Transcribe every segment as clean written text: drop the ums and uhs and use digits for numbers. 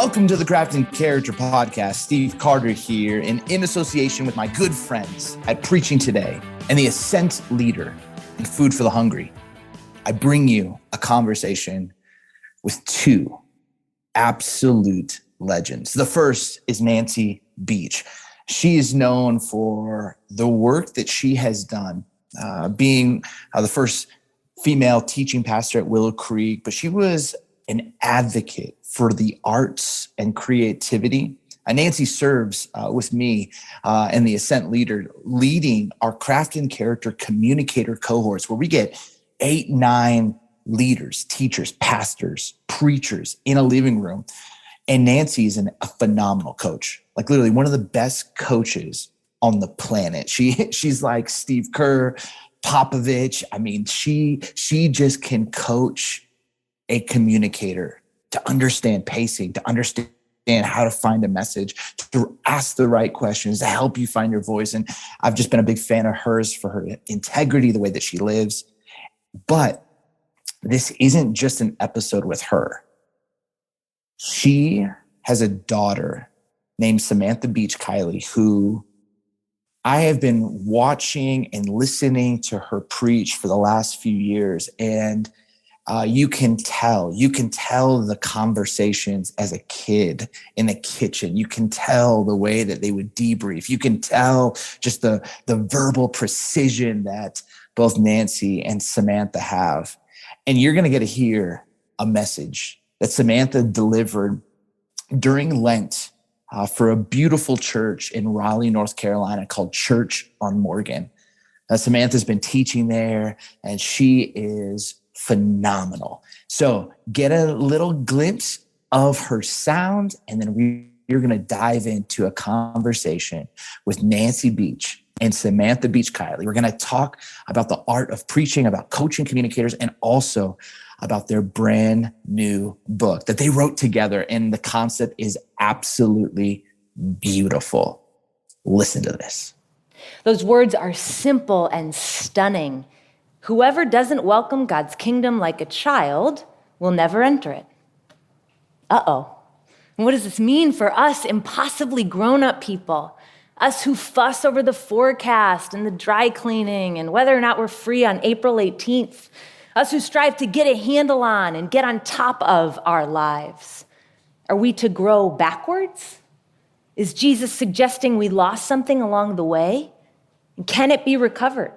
Welcome to the Craft and Character Podcast. Steve Carter here, and in association with my good friends at Preaching Today and the Ascent Leader and Food for the Hungry, I bring you a conversation with two absolute legends. The first is Nancy Beach. She is known for the work that she has done, being the first female teaching pastor at Willow Creek, but she was an advocate for the arts and creativity. Nancy serves with me and the Ascent Leader, leading our Craft and Character Communicator cohorts, where we get 8-9 leaders, teachers, pastors, preachers in a living room. And Nancy is a phenomenal coach, like literally one of the best coaches on the planet. She's like Steve Kerr, Popovich. I mean, she just can coach a communicator to understand pacing, to understand how to find a message, to ask the right questions, to help you find your voice. And I've just been a big fan of hers for her integrity, the way that she lives. But this isn't just an episode with her. She has a daughter named Samantha Beach Kiley, who I have been watching and listening to her preach for the last few years. And you can tell the conversations as a kid in the kitchen. You can tell the way that they would debrief. You can tell just the verbal precision that both Nancy and Samantha have. And you're going to get to hear a message that Samantha delivered during Lent for a beautiful church in Raleigh, North Carolina called Church on Morgan. Samantha's been teaching there, and she is phenomenal. So get a little glimpse of her sound, and then we're going to dive into a conversation with Nancy Beach and Samantha Beach Kiley. We're going to talk about the art of preaching, about coaching communicators, and also about their brand new book that they wrote together. And the concept is absolutely beautiful. Listen to this. Those words are simple and stunning. Whoever doesn't welcome God's kingdom like a child will never enter it. Uh-oh. What does this mean for us impossibly grown-up people? Us who fuss over the forecast and the dry cleaning and whether or not we're free on April 18th. Us who strive to get a handle on and get on top of our lives. Are we to grow backwards? Is Jesus suggesting we lost something along the way? And can it be recovered?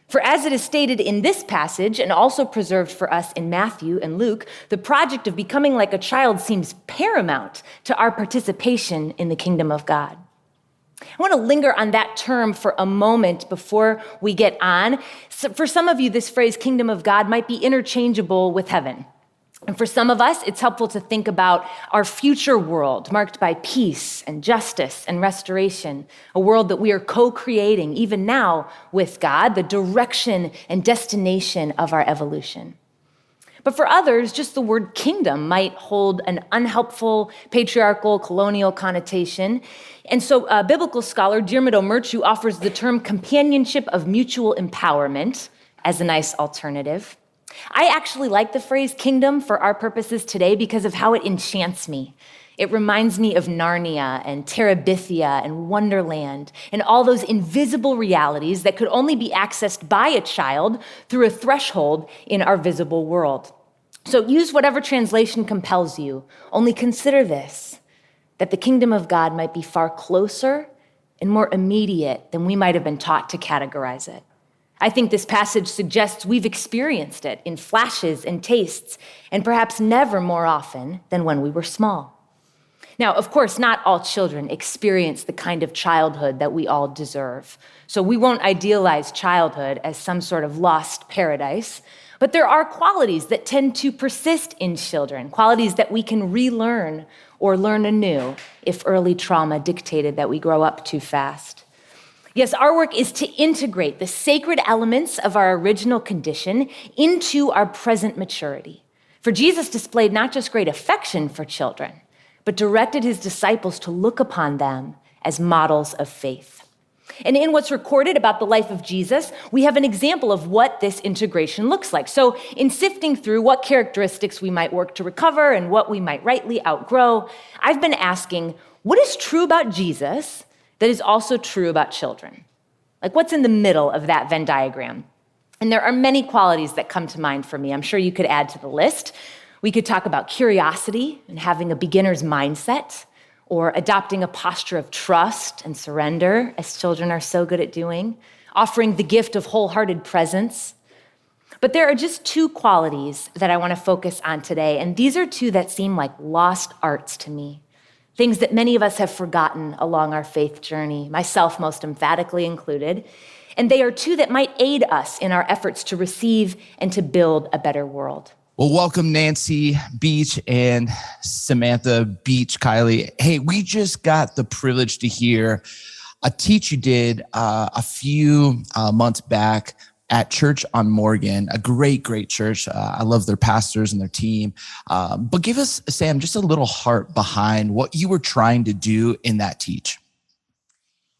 For as it is stated in this passage and also preserved for us in Matthew and Luke, the project of becoming like a child seems paramount to our participation in the kingdom of God. I want to linger on that term for a moment before we get on. So for some of you, this phrase, kingdom of God, might be interchangeable with heaven. And for some of us, it's helpful to think about our future world marked by peace and justice and restoration, a world that we are co-creating even now with God, the direction and destination of our evolution. But for others, just the word kingdom might hold an unhelpful, patriarchal, colonial connotation. And so biblical scholar Diarmuid O'Murchu offers the term companionship of mutual empowerment as a nice alternative. I actually like the phrase kingdom for our purposes today because of how it enchants me. It reminds me of Narnia and Terabithia and Wonderland and all those invisible realities that could only be accessed by a child through a threshold in our visible world. So use whatever translation compels you. Only consider this, that the kingdom of God might be far closer and more immediate than we might have been taught to categorize it. I think this passage suggests we've experienced it in flashes and tastes, and perhaps never more often than when we were small. Now, of course, not all children experience the kind of childhood that we all deserve. So we won't idealize childhood as some sort of lost paradise, but there are qualities that tend to persist in children, qualities that we can relearn or learn anew if early trauma dictated that we grow up too fast. Yes, our work is to integrate the sacred elements of our original condition into our present maturity. For Jesus displayed not just great affection for children, but directed his disciples to look upon them as models of faith. And in what's recorded about the life of Jesus, we have an example of what this integration looks like. So in sifting through what characteristics we might work to recover and what we might rightly outgrow, I've been asking, what is true about Jesus that is also true about children? Like, what's in the middle of that Venn diagram? And there are many qualities that come to mind for me. I'm sure you could add to the list. We could talk about curiosity and having a beginner's mindset, or adopting a posture of trust and surrender, as children are so good at doing, offering the gift of wholehearted presence. But there are just two qualities that I want to focus on today, and these are two that seem like lost arts to me, things that many of us have forgotten along our faith journey, myself most emphatically included, and they are two that might aid us in our efforts to receive and to build a better world. Well, welcome Nancy Beach and Samantha Beach Kiley. Hey, we just got the privilege to hear a teach you did a few months back at Church on Morgan, a great church. I love their pastors and their team. But give us, Sam, just a little heart behind what you were trying to do in that teach.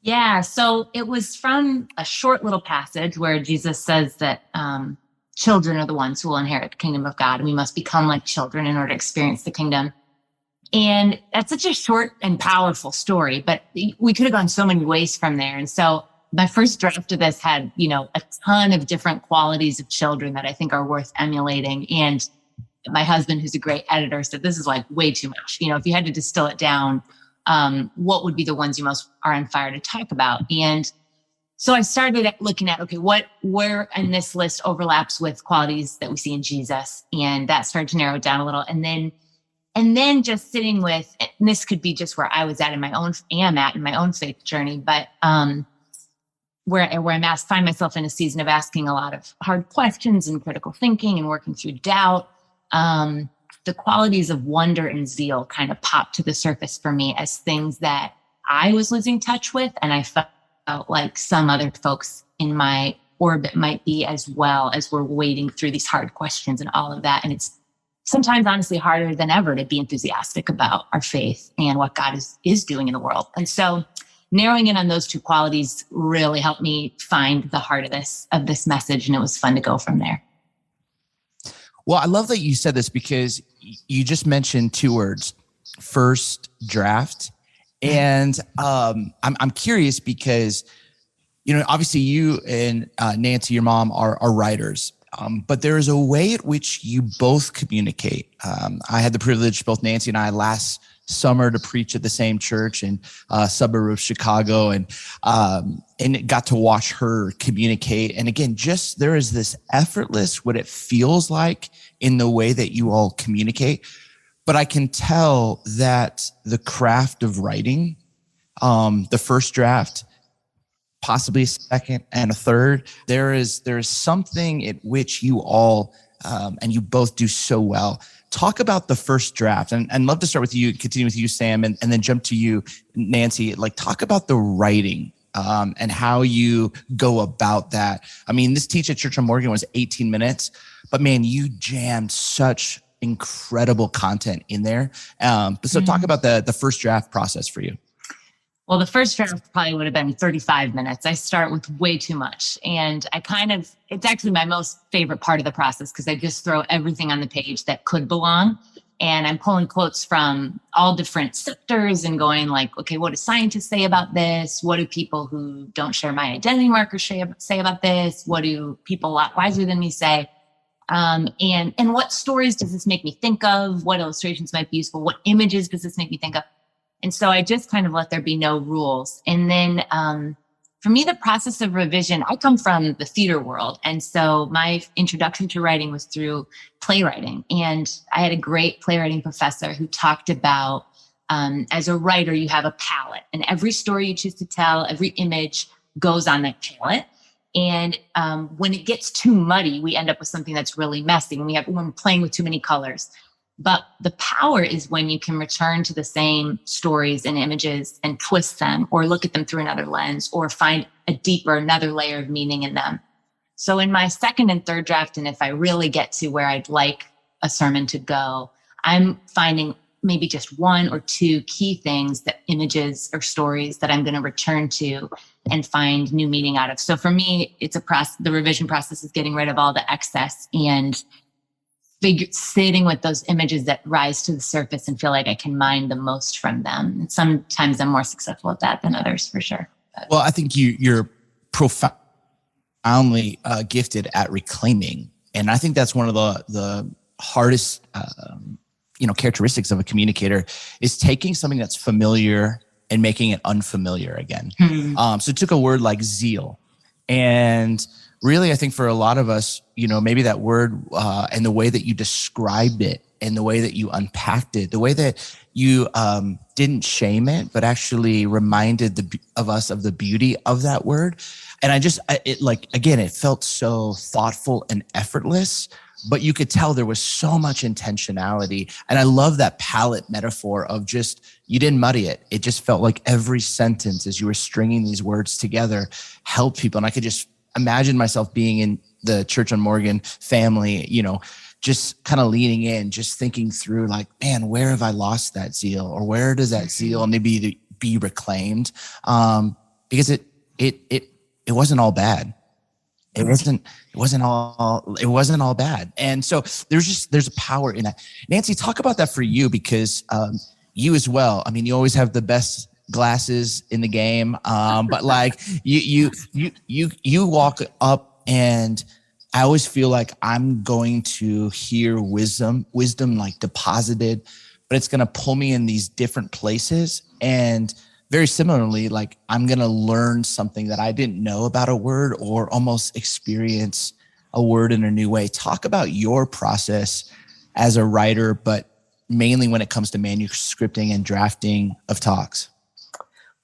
Yeah, so it was from a short little passage where Jesus says that children are the ones who will inherit the kingdom of God, and we must become like children in order to experience the kingdom. And that's such a short and powerful story, but we could have gone so many ways from there. And so my first draft of this had, a ton of different qualities of children that I think are worth emulating. And my husband, who's a great editor, said, this is like way too much. If you had to distill it down, what would be the ones you most are on fire to talk about? And so I started looking at, where in this list overlaps with qualities that we see in Jesus. And that started to narrow it down a little. And then just sitting with, and this could be just where I was at in my own faith journey, but where I'm find myself in a season of asking a lot of hard questions and critical thinking and working through doubt. The qualities of wonder and zeal kind of popped to the surface for me as things that I was losing touch with. And I felt like some other folks in my orbit might be as well, as we're wading through these hard questions and all of that. And it's sometimes honestly harder than ever to be enthusiastic about our faith and what God is doing in the world. And so narrowing in on those two qualities really helped me find the heart of this message. And it was fun to go from there. Well, I love that you said this because you just mentioned two words, first draft. And I'm curious because, obviously you and Nancy, your mom, are writers, but there is a way at which you both communicate. I had the privilege, both Nancy and I, last summer to preach at the same church in a suburb of Chicago, and got to watch her communicate. And again, just there is this effortless, what it feels like in the way that you all communicate. But I can tell that the craft of writing, the first draft, possibly a second and a third, there is something at which you all, and you both do so well. Talk about the first draft, and I'd love to start with you, continue with you, Sam, and then jump to you, Nancy. Like, talk about the writing and how you go about that. I mean, this teach at Church on Morgan was 18 minutes, but man, you jammed such incredible content in there. So talk about the first draft process for you. Well, the first draft probably would have been 35 minutes. I start with way too much. And it's actually my most favorite part of the process because I just throw everything on the page that could belong. And I'm pulling quotes from all different sectors and going like, okay, what do scientists say about this? What do people who don't share my identity markers say about this? What do people a lot wiser than me say? And what stories does this make me think of? What illustrations might be useful? What images does this make me think of? And so I just kind of let there be no rules. And then for me, the process of revision, I come from the theater world. And so my introduction to writing was through playwriting. And I had a great playwriting professor who talked about, as a writer, you have a palette. And every story you choose to tell, every image goes on that palette. And when it gets too muddy, we end up with something that's really messy when we're playing with too many colors. But the power is when you can return to the same stories and images and twist them or look at them through another lens or find another layer of meaning in them. So in my second and third draft, and if I really get to where I'd like a sermon to go, I'm finding maybe just one or two key things, that images or stories that I'm going to return to and find new meaning out of. So for me, it's a process. The revision process is getting rid of all the excess and sitting with those images that rise to the surface and feel like I can mine the most from them. And sometimes I'm more successful at that than others, for sure. Well, I think you're profoundly gifted at reclaiming. And I think that's one of the hardest, characteristics of a communicator is taking something that's familiar and making it unfamiliar again. So it took a word like zeal, and really, I think for a lot of us, maybe that word and the way that you described it and the way that you unpacked it, the way that you didn't shame it, but actually reminded of us of the beauty of that word. And it felt so thoughtful and effortless, but you could tell there was so much intentionality. And I love that palette metaphor of just, you didn't muddy it. It just felt like every sentence as you were stringing these words together helped people. And I could just imagine myself being in the Church on Morgan family, just kind of leaning in, just thinking through like, man, where have I lost that zeal, or where does that zeal need to be reclaimed? Because it wasn't all bad. It wasn't all bad. And so there's a power in that. Nancy, talk about that for you, because you as well. I mean, you always have the best glasses in the game. But like you walk up, and I always feel like I'm going to hear wisdom like deposited, but it's going to pull me in these different places. And very similarly, like I'm going to learn something that I didn't know about a word, or almost experience a word in a new way. Talk about your process as a writer, but mainly when it comes to manuscripting and drafting of talks.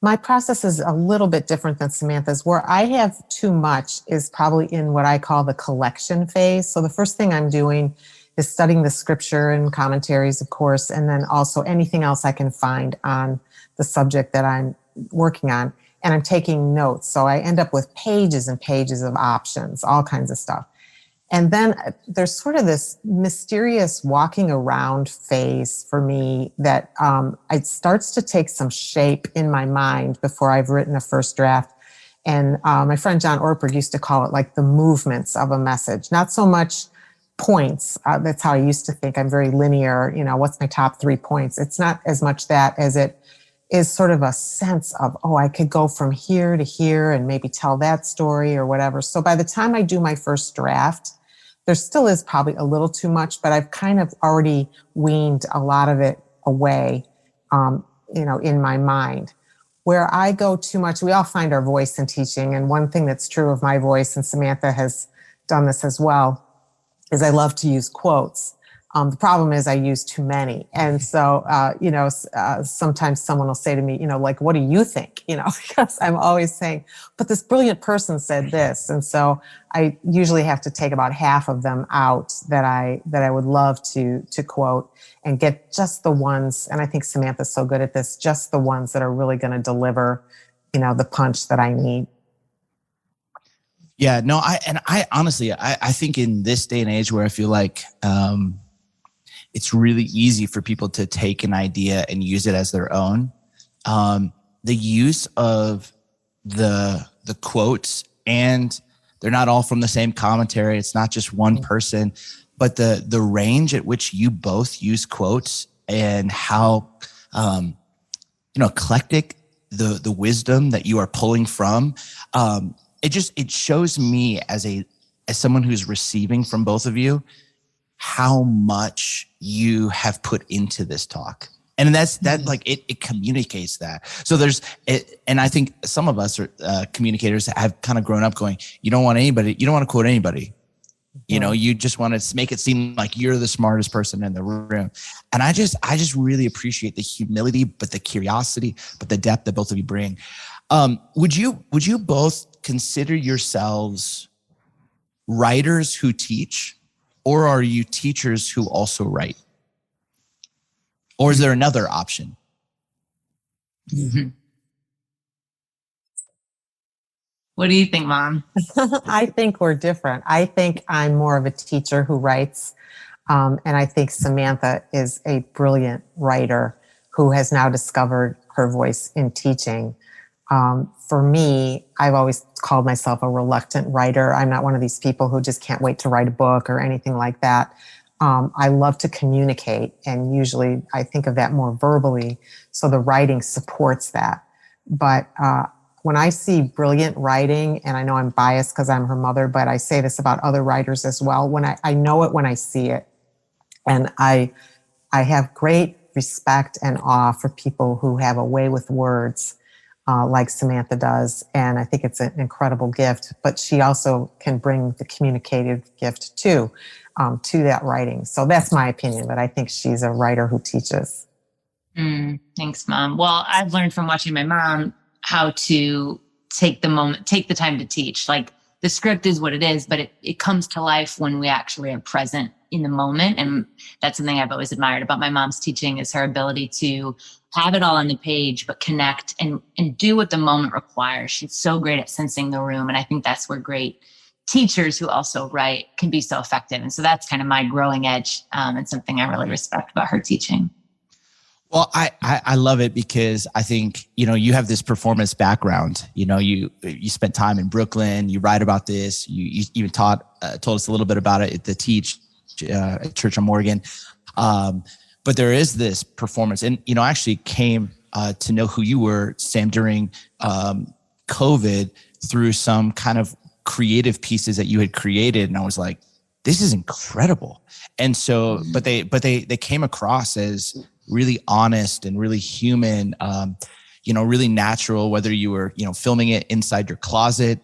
My process is a little bit different than Samantha's. Where I have too much is probably in what I call the collection phase. So the first thing I'm doing is studying the scripture and commentaries, of course, and then also anything else I can find on the subject that I'm working on. And I'm taking notes. So I end up with pages and pages of options, all kinds of stuff. And then there's sort of this mysterious walking around phase for me that it starts to take some shape in my mind before I've written a first draft. And my friend John Ortberg used to call it like the movements of a message, not so much points. That's how I used to think. I'm very linear. What's my top 3 points? It's not as much that as it is sort of a sense of, I could go from here to here and maybe tell that story or whatever. So by the time I do my first draft, there still is probably a little too much, but I've kind of already weaned a lot of it away, in my mind. Where I go too much, we all find our voice in teaching. And one thing that's true of my voice, and Samantha has done this as well, is I love to use quotes. The problem is I use too many. And so, sometimes someone will say to me, like, what do you think? Because I'm always saying, but this brilliant person said this. And so I usually have to take about half of them out that I would love to quote, and get just the ones. And I think Samantha's so good at this, just the ones that are really going to deliver, the punch that I need. Yeah, no, I honestly, I think in this day and age where I feel like, it's really easy for people to take an idea and use it as their own. The use of the quotes, and they're not all from the same commentary. It's not just one person, but the range at which you both use quotes, and how eclectic the wisdom that you are pulling from. It shows me as someone who's receiving from both of you how much you have put into this talk. And it communicates that. So and I think some of us are communicators have kind of grown up going, you don't want to quote anybody. You just want to make it seem like you're the smartest person in the room. And I just really appreciate the humility, but the curiosity, but the depth that both of you bring. Would you both consider yourselves writers who teach? Or are you teachers who also write? Or is there another option? Mm-hmm. What do you think, Mom? I think we're different. I think I'm more of a teacher who writes. And I think Samantha is a brilliant writer who has now discovered her voice in teaching. For me, I've always called myself a reluctant writer. I'm not one of these people who just can't wait to write a book or anything like that. I love to communicate, and usually I think of that more verbally. So the writing supports that. But when I see brilliant writing, and I know I'm biased because I'm her mother, but I say this about other writers as well, when I know it when I see it. And I have great respect and awe for people who have a way with words like Samantha does. And I think it's an incredible gift, but she also can bring the communicative gift too, to that writing. So that's my opinion, but I think she's a writer who teaches. Thanks, Mom. Well, I've learned from watching my mom how to take the time to teach. Like, the script is what it is, but it comes to life when we actually are present in the moment. And that's something I've always admired about my mom's teaching, is her ability to have it all on the page, but connect and do what the moment requires. She's so great at sensing the room. And I think that's where great teachers who also write can be so effective. And so that's kind of my growing edge, and something I really respect about her teaching. Well, I love it because I think, you have this performance background. You spent time in Brooklyn, you write about this, you even told us a little bit about it at the Teach at Church on Morgan. But there is this performance, and, I actually came to know who you were, Sam, during COVID through some kind of creative pieces that you had created. And I was like, this is incredible. And so, but they came across as really honest and really human, really natural, whether you were, filming it inside your closet,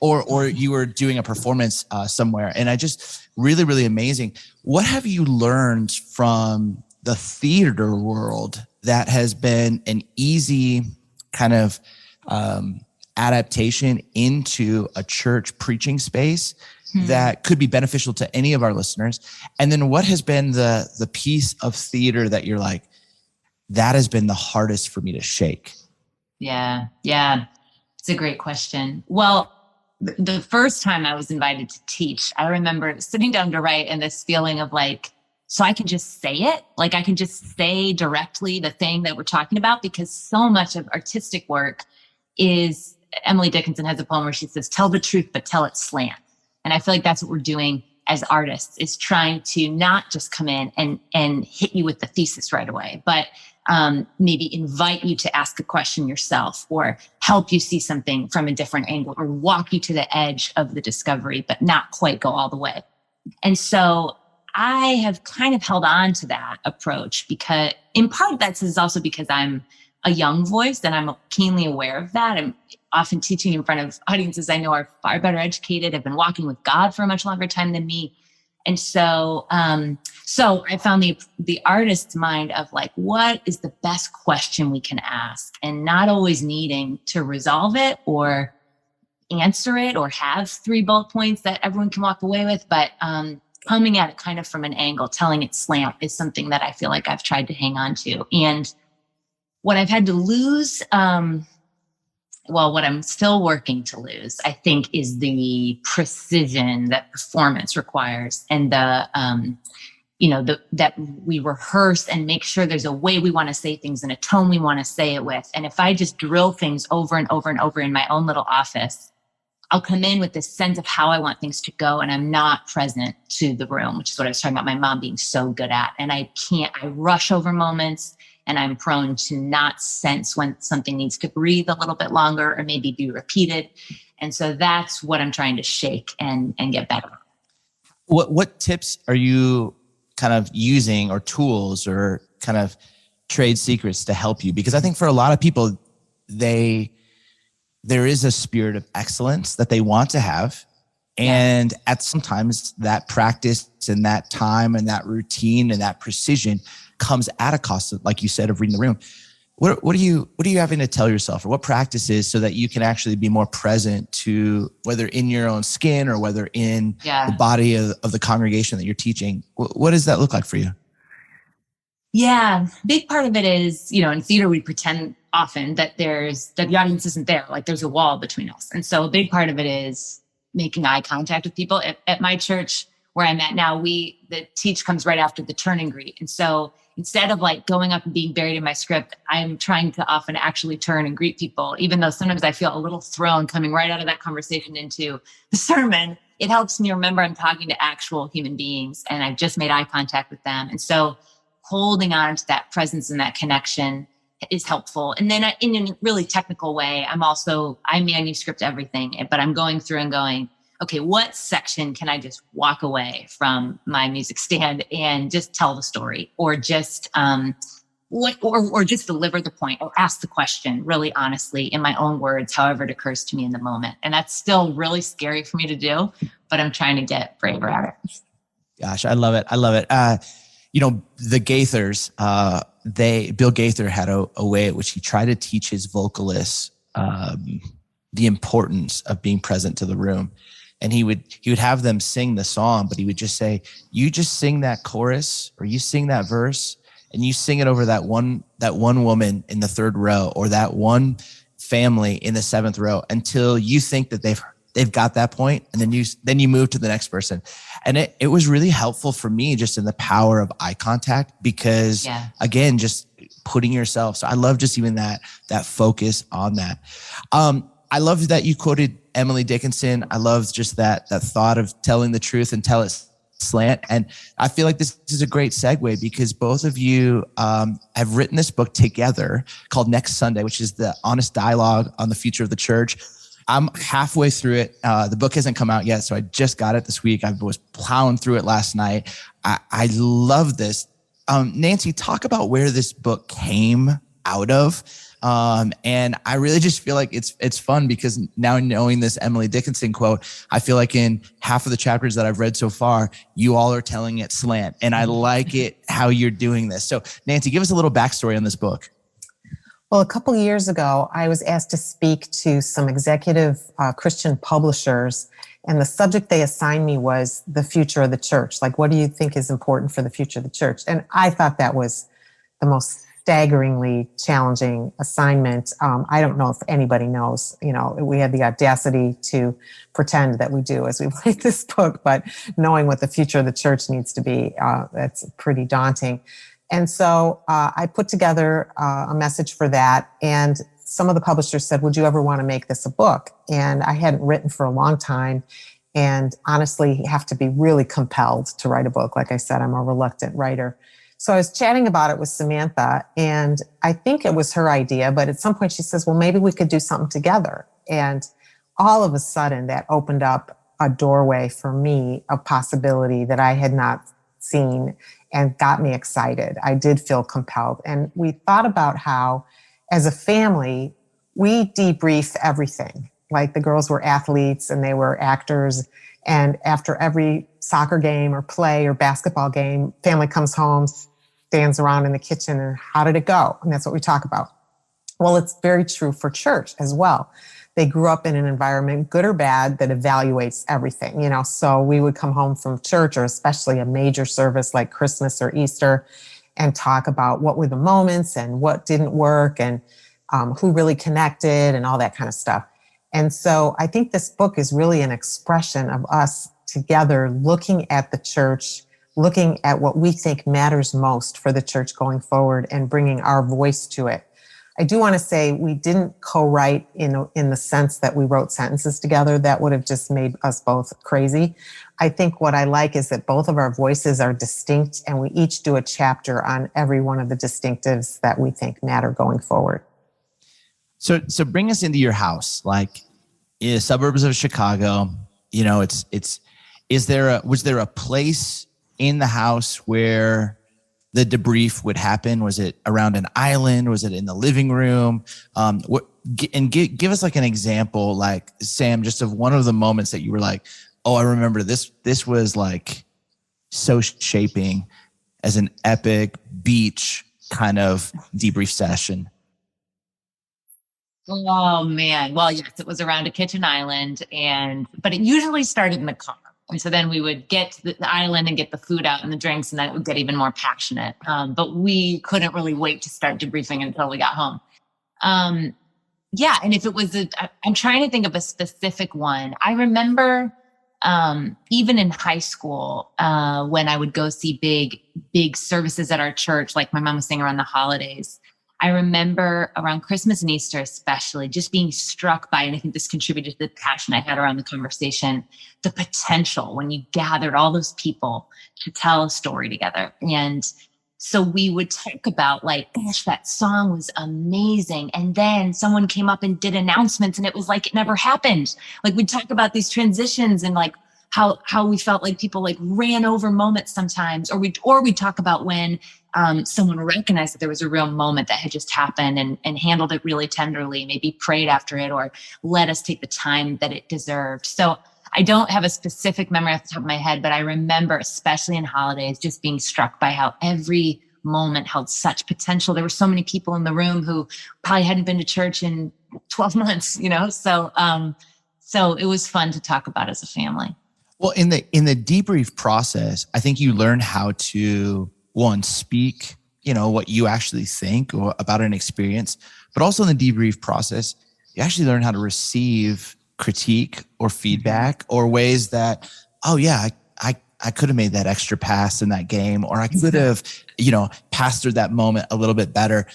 or you were doing a performance somewhere. And I just really, really amazing. What have you learned from the theater world that has been an easy kind of adaptation into a church preaching space that could be beneficial to any of our listeners? And then what has been the piece of theater that you're like, that has been the hardest for me to shake? Yeah. It's a great question. Well, the first time I was invited to teach, I remember sitting down to write and this feeling of like, so I can just say it, like I can just say directly the thing that we're talking about, because so much of artistic work is, Emily Dickinson has a poem where she says, tell the truth, but tell it slant. And I feel like that's what we're doing as artists, is trying to not just come in and hit you with the thesis right away, but maybe invite you to ask a question yourself, or help you see something from a different angle, or walk you to the edge of the discovery, but not quite go all the way. And so I have kind of held on to that approach, because in part that is also because I'm a young voice and I'm keenly aware of that. I'm often teaching in front of audiences I know are far better educated, have been walking with God for a much longer time than me. And so I found the artist's mind of like, what is the best question we can ask, and not always needing to resolve it or answer it or have 3 bullet points that everyone can walk away with, but coming at it kind of from an angle, telling it slant, is something that I feel like I've tried to hang on to. And what I've had to lose, what I'm still working to lose, I think, is the precision that performance requires, and that we rehearse and make sure there's a way we want to say things and a tone we want to say it with. And if I just drill things over and over and over in my own little office, I'll come in with this sense of how I want things to go, and I'm not present to the room, which is what I was talking about my mom being so good at. And I rush over moments, and I'm prone to not sense when something needs to breathe a little bit longer or maybe be repeated. And so that's what I'm trying to shake and get better. What tips are you kind of using, or tools, or kind of trade secrets to help you? Because I think for a lot of people, there is a spirit of excellence that they want to have. And at sometimes that practice and that time and that routine and that precision comes at a cost, like you said, of reading the room. What are you having to tell yourself, or what practices, so that you can actually be more present to, whether in your own skin or whether in the body of the congregation that you're teaching? What does that look like for you? Yeah, big part of it is, in theater, we pretend often that the audience isn't there. Like there's a wall between us. And so a big part of it is making eye contact with people. At my church, where I'm at now, the teach comes right after the turn and greet. And so instead of like going up and being buried in my script, I'm trying to often actually turn and greet people, even though sometimes I feel a little thrown coming right out of that conversation into the sermon. It helps me remember I'm talking to actual human beings and I've just made eye contact with them. And so holding on to that presence and that connection is helpful. And then in a really technical way, I manuscript everything, but I'm going through and going, okay, what section can I just walk away from my music stand and just tell the story, or just or just deliver the point, or ask the question really honestly in my own words, however it occurs to me in the moment. And that's still really scary for me to do, but I'm trying to get braver at it. Gosh, I love it. The Gaithers, Bill Gaither had a way at which he tried to teach his vocalists the importance of being present to the room. And he would have them sing the song, but he would just say, you just sing that chorus, or you sing that verse, and you sing it over that one woman in the third row, or that one family in the seventh row, until you think that they've got that point, and then you move to the next person. And it was really helpful for me just in the power of eye contact, because again, just putting yourself. So I love just even that focus on that. I love that you quoted Emily Dickinson. I love just that thought of telling the truth and tell it slant. And I feel like this is a great segue, because both of you have written this book together called Next Sunday, which is the honest dialogue on the future of the church. I'm halfway through it. The book hasn't come out yet, so I just got it this week. I was plowing through it last night. I love this. Nancy, talk about where this book came out of. And I really just feel like it's fun, because now knowing this Emily Dickinson quote, I feel like in half of the chapters that I've read so far, you all are telling it slant. And I like it how you're doing this. So Nancy, give us a little backstory on this book. Well, a couple of years ago, I was asked to speak to some executive Christian publishers, and the subject they assigned me was the future of the church. Like, what do you think is important for the future of the church? And I thought that was the most staggeringly challenging assignment. I don't know if anybody knows, we had the audacity to pretend that we do as we write this book, but knowing what the future of the church needs to be, that's pretty daunting. And so I put together a message for that. And some of the publishers said, would you ever want to make this a book? And I hadn't written for a long time. And honestly, you have to be really compelled to write a book. Like I said, I'm a reluctant writer. So I was chatting about it with Samantha, and I think it was her idea. But at some point she says, well, maybe we could do something together. And all of a sudden that opened up a doorway for me, a possibility that I had not seen, and got me excited. I did feel compelled. And we thought about how, as a family, we debrief everything. Like, the girls were athletes and they were actors. And after every soccer game or play or basketball game, family comes home, stands around in the kitchen, and how did it go? And that's what we talk about. Well, it's very true for church as well. They grew up in an environment, good or bad, that evaluates everything, So we would come home from church, or especially a major service like Christmas or Easter, and talk about what were the moments and what didn't work, and who really connected and all that kind of stuff. And so I think this book is really an expression of us together looking at the church, looking at what we think matters most for the church going forward, and bringing our voice to it. I do want to say we didn't co-write in the sense that we wrote sentences together. That would have just made us both crazy. I think what I like is that both of our voices are distinct, and we each do a chapter on every one of the distinctives that we think matter going forward. So bring us into your house, like in the suburbs of Chicago. Was there a place in the house where the debrief would happen? Was it around an island? Was it in the living room? Give us like an example, like, Sam, just of one of the moments that you were like, oh, I remember this. This was like so shaping as an epic beach kind of debrief session. Oh man. Well, yes, it was around a kitchen island, but it usually started in the car. And so then we would get to the island and get the food out and the drinks, and then it would get even more passionate. But we couldn't really wait to start debriefing until we got home. And if it was I'm trying to think of a specific one. I remember even in high school, when I would go see big services at our church, like my mom was saying, around the holidays, I remember around Christmas and Easter, especially, just being struck by, and I think this contributed to the passion I had around the conversation, the potential when you gathered all those people to tell a story together. And so we would talk about, like, gosh, that song was amazing. And then someone came up and did announcements and it was like it never happened. Like, we'd talk about these transitions and like how we felt like people like ran over moments sometimes, or we'd talk about when someone recognized that there was a real moment that had just happened and handled it really tenderly, maybe prayed after it or let us take the time that it deserved. So I don't have a specific memory off the top of my head, but I remember, especially in holidays, just being struck by how every moment held such potential. There were so many people in the room who probably hadn't been to church in 12 months, so it was fun to talk about as a family. Well, in the debrief process, I think you learn how to, one, speak, what you actually think or about an experience, but also in the debrief process, you actually learn how to receive critique or feedback or ways that, oh yeah, I could have made that extra pass in that game, or I could have, pastored that moment a little bit better.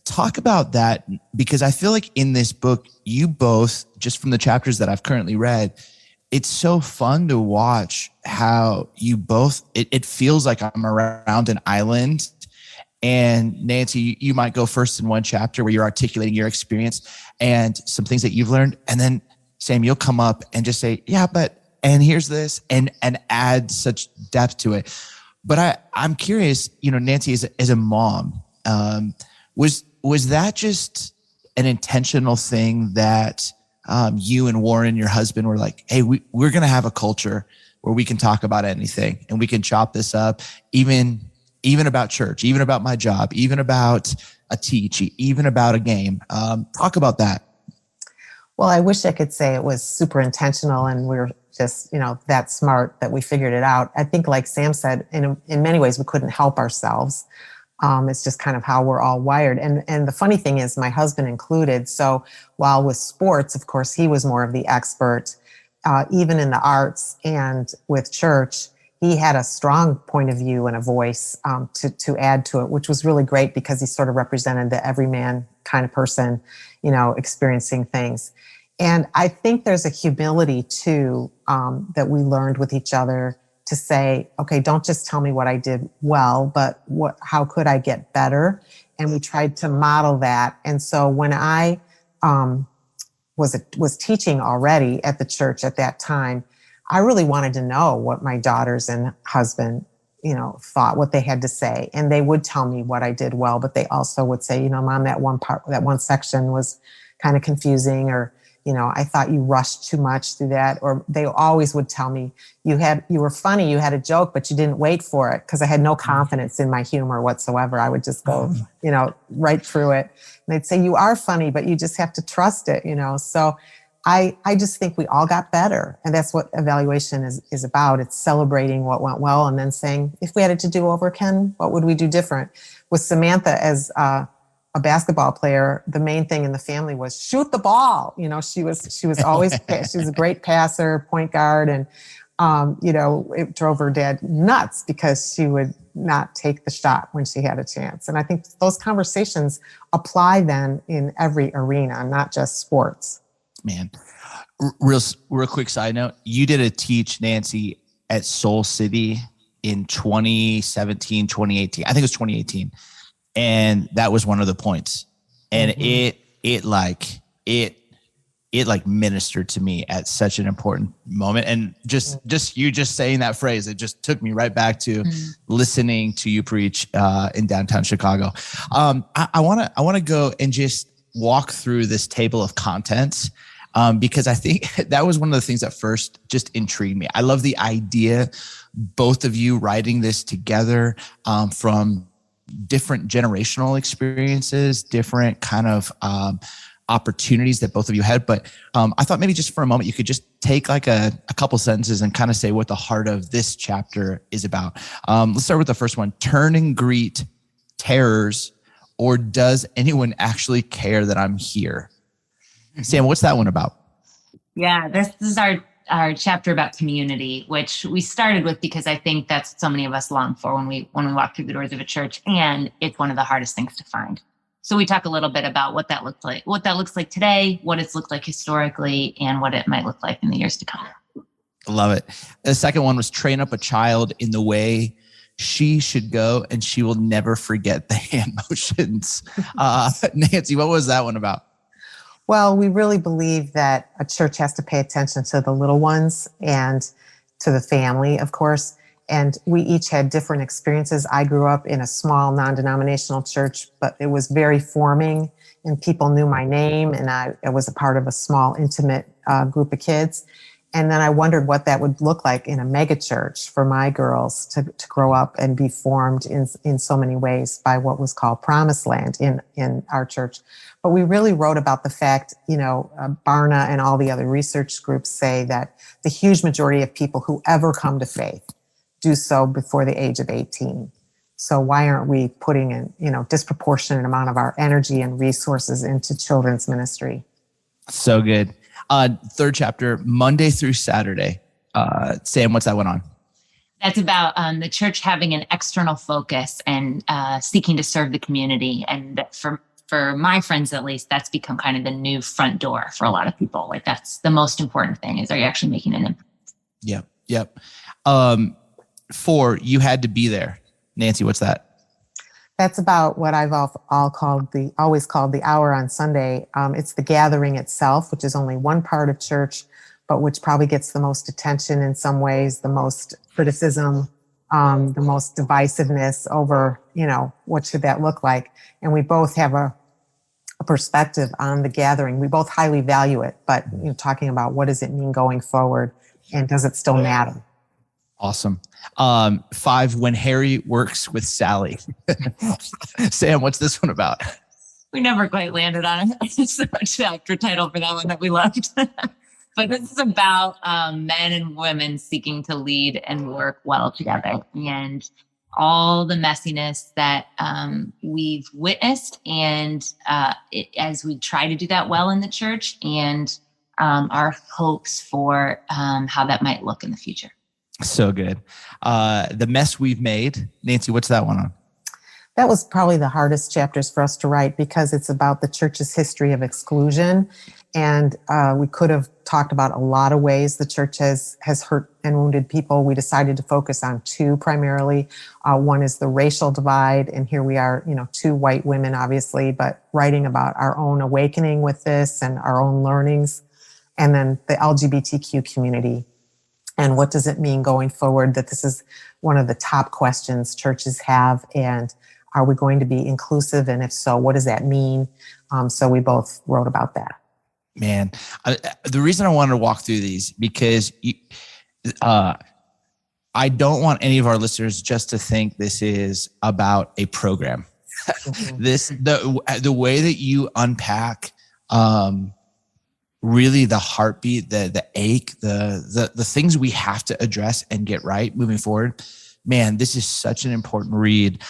Talk about that, because I feel like in this book, you both, just from the chapters that I've currently read, it's so fun to watch how you both, it feels like I'm around an island. And Nancy, you might go first in one chapter where you're articulating your experience and some things that you've learned. And then Sam, you'll come up and just say, yeah, and here's this, and add such depth to it. But I'm curious, Nancy, as a mom, was that just an intentional thing that you and Warren, your husband, were like, hey, we're going to have a culture where we can talk about anything and we can chop this up, even about church, even about my job, even about a teach, even about a game. Talk about that. Well, I wish I could say it was super intentional and we were just, that smart that we figured it out. I think, like Sam said, in many ways, we couldn't help ourselves. It's just kind of how we're all wired. And the funny thing is, my husband included. So while with sports, of course, he was more of the expert, even in the arts and with church, he had a strong point of view and a voice to add to it, which was really great because he sort of represented the everyman kind of person, experiencing things. And I think there's a humility too that we learned with each other to say, okay, don't just tell me what I did well, but how could I get better? And we tried to model that. And so when I was teaching already at the church at that time, I really wanted to know what my daughters and husband, thought, what they had to say. And they would tell me what I did well, but they also would say, Mom, that one section was kind of confusing, or, I thought you rushed too much through that. Or they always would tell me, you were funny, you had a joke, but you didn't wait for it, because I had no confidence in my humor whatsoever. I would just go, right through it. And they'd say, you are funny, but you just have to trust it, So I just think we all got better. And that's what evaluation is about. It's celebrating what went well and then saying, if we had it to do over, Ken, what would we do different? With Samantha as a basketball player, the main thing in the family was shoot the ball. She was always, she was a great passer, point guard. And, it drove her dad nuts because she would not take the shot when she had a chance. And I think those conversations apply then in every arena, not just sports. Man, real quick side note. You did a teach, Nancy, at Soul City in 2017, 2018. I think it was 2018. And that was one of the points. And it ministered to me at such an important moment. And just you saying that phrase, it just took me right back to listening to you preach in downtown Chicago. I want to go and just walk through this table of contents. Because I think that was one of the things that first just intrigued me. I love the idea, both of you writing this together from different generational experiences, different kind of opportunities that both of you had. But I thought maybe just for a moment, you could just take like a couple sentences and kind of say what the heart of this chapter is about. Let's start with the first one. Turn and greet terrors, or does anyone actually care that I'm here? Sam, what's that one about? Yeah, this is our our chapter about community, which we started with because I think that's what so many of us long for when we walk through the doors of a church, and it's one of the hardest things to find. So we talk a little bit about what that looks like today, what it's looked like historically, and what it might look like in the years to come. Love it. The second one was train up a child in the way she should go, and she will never forget the hand motions. Nancy, what was that one about? Well, we really believe that a church has to pay attention to the little ones and to the family, of course. And we each had different experiences. I grew up in a small non-denominational church, but it was very forming, and people knew my name, and I was a part of a small, intimate group of kids. And then I wondered what that would look like in a mega church for my girls to grow up and be formed in so many ways by what was called Promised Land in our church. But we really wrote about the fact, Barna and all the other research groups say that the huge majority of people who ever come to faith do so before the age of 18. So why aren't we putting in, disproportionate amount of our energy and resources into children's ministry? So good. Third chapter, Monday through Saturday. Sam, what's that one on? That's about the church having an external focus and seeking to serve the community. And for my friends, at least, that's become kind of the new front door for a lot of people. Like, that's the most important thing, is, are you actually making an impact? Yep. 4, you had to be there. Nancy, what's that? That's about what I've always called the hour on Sunday. It's the gathering itself, which is only one part of church, but which probably gets the most attention in some ways, the most criticism, the most divisiveness over, what should that look like? And we both have a perspective on the gathering. We both highly value it, but talking about what does it mean going forward, and does it still matter? Awesome. 5, when Harry works with Sally. Sam, what's this one about? We never quite landed on it. It's a chapter title for that one that we loved. But this is about men and women seeking to lead and work well together, and all the messiness that we've witnessed, and as we try to do that well in the church, and our hopes for how that might look in the future. So good. The mess we've made. Nancy, what's that one on? That was probably the hardest chapters for us to write, because it's about the church's history of exclusion. And we could have talked about a lot of ways the church has hurt and wounded people. We decided to focus on 2 primarily. One is the racial divide. And here we are, 2 white women, obviously, but writing about our own awakening with this and our own learnings. And then the LGBTQ community. And what does it mean going forward, that this is one of the top questions churches have? And are we going to be inclusive? And if so, what does that mean? So we both wrote about that. Man, the reason I wanted to walk through these, because I don't want any of our listeners just to think this is about a program. Mm-hmm. The way that you unpack really the heartbeat, the ache, the things we have to address and get right moving forward. Man, this is such an important read.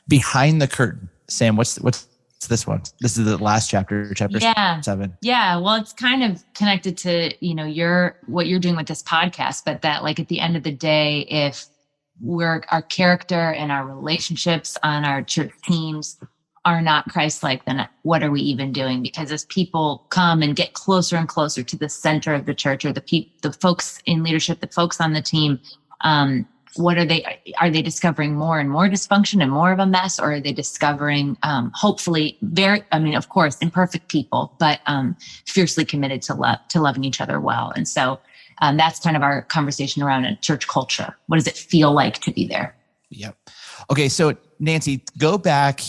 Behind the curtain, Sam, what's this one? This is the last chapter 7. Yeah. Well, it's kind of connected to, what you're doing with this podcast, but that, like, at the end of the day, if our character and our relationships on our church teams are not Christ-like, then what are we even doing? Because as people come and get closer and closer to the center of the church, or the folks in leadership, the folks on the team, what are they discovering more and more dysfunction and more of a mess? Or are they discovering, hopefully of course, imperfect people, but fiercely committed to loving each other well. And so that's kind of our conversation around a church culture. What does it feel like to be there? Yep. Okay. So Nancy, go back,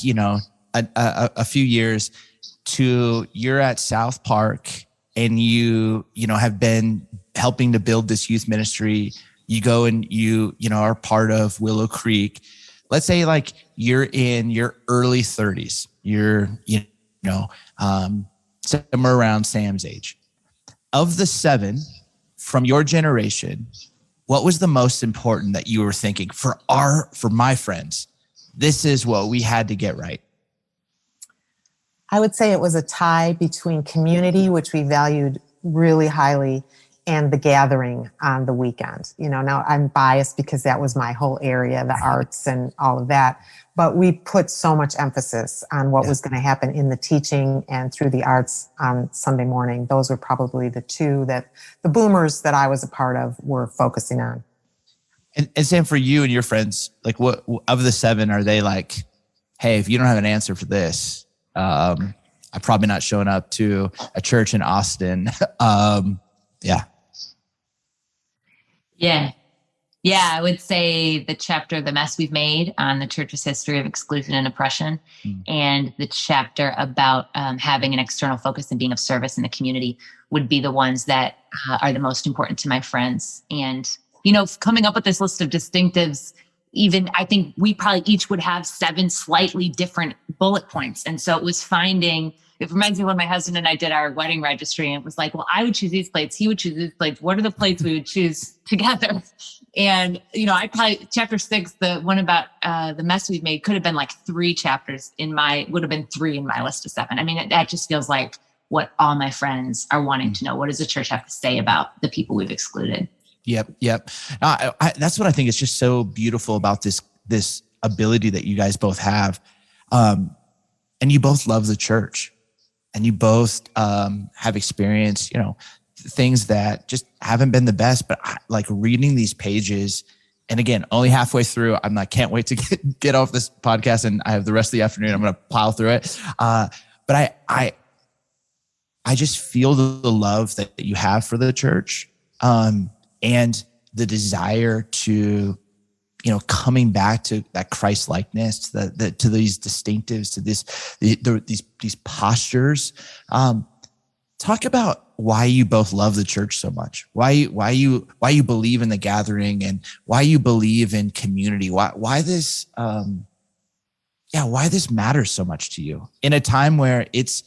a few years to, you're at South Park, and you have been helping to build this youth ministry. You go and you are part of Willow Creek. Let's say, like, you're in your early 30s. You're, somewhere around Sam's age. Of the 7 from your generation, what was the most important that you were thinking for my friends? This is what we had to get right. I would say it was a tie between community, which we valued really highly, and the gathering on the weekend. Now I'm biased because that was my whole area, the arts and all of that. But we put so much emphasis on what was going to happen in the teaching and through the arts on Sunday morning. Those were probably the two that the boomers that I was a part of were focusing on. And Sam, for you and your friends, like what of the 7 are they like, hey, if you don't have an answer for this, I'm probably not showing up to a church in Austin. Yeah. Yeah, I would say the chapter, The Mess We've Made, on the church's history of exclusion and oppression, and the chapter about having an external focus and being of service in the community would be the ones that are the most important to my friends. And, coming up with this list of distinctives, even I think we probably each would have 7 slightly different bullet points. And so it reminds me when my husband and I did our wedding registry, and it was like, well, I would choose these plates. He would choose these plates. What are the plates we would choose together? And, I probably, chapter 6, the one about the mess we've made, could have been like 3 chapters would have been 3 in my list of 7. I mean, that just feels like what all my friends are wanting to know. What does the church have to say about the people we've excluded? Yep. That's what I think is just so beautiful about this ability that you guys both have. And you both love the church, and you both have experienced, things that just haven't been the best, but like reading these pages, and again, only halfway through, I'm like, can't wait to get off this podcast, and I have the rest of the afternoon. I'm going to plow through it. But I just feel the love that you have for the church, and the desire to, coming back to that Christ likeness, to these distinctives, to these postures. Talk about why you both love the church so much. Why you believe in the gathering, and why you believe in community. Why this matters so much to you in a time where it's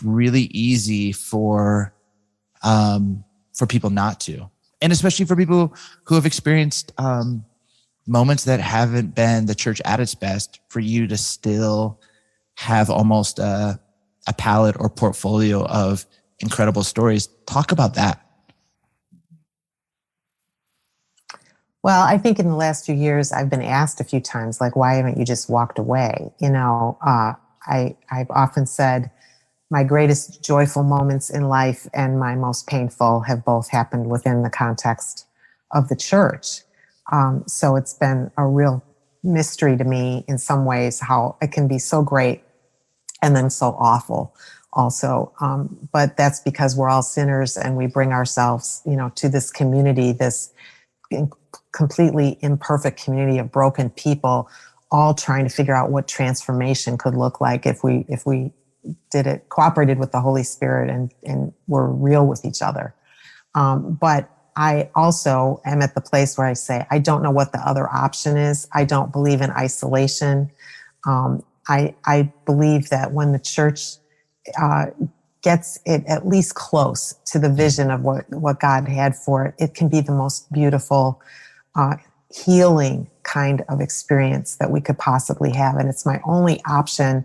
really easy for people not to, and especially for people who have experienced moments that haven't been the church at its best, for you to still have almost a palette or portfolio of incredible stories. Talk about that. Well, I think in the last few years, I've been asked a few times, like, why haven't you just walked away? I've often said my greatest joyful moments in life and my most painful have both happened within the context of the church. So it's been a real mystery to me in some ways how it can be so great and then so awful also. But that's because we're all sinners, and we bring ourselves, to this community, this completely imperfect community of broken people, all trying to figure out what transformation could look like if we did it, cooperated with the Holy Spirit, and were real with each other. But I also am at the place where I say, I don't know what the other option is. I don't believe in isolation. I believe that when the church gets it at least close to the vision of what God had for it, it can be the most beautiful, healing kind of experience that we could possibly have. And it's my only option,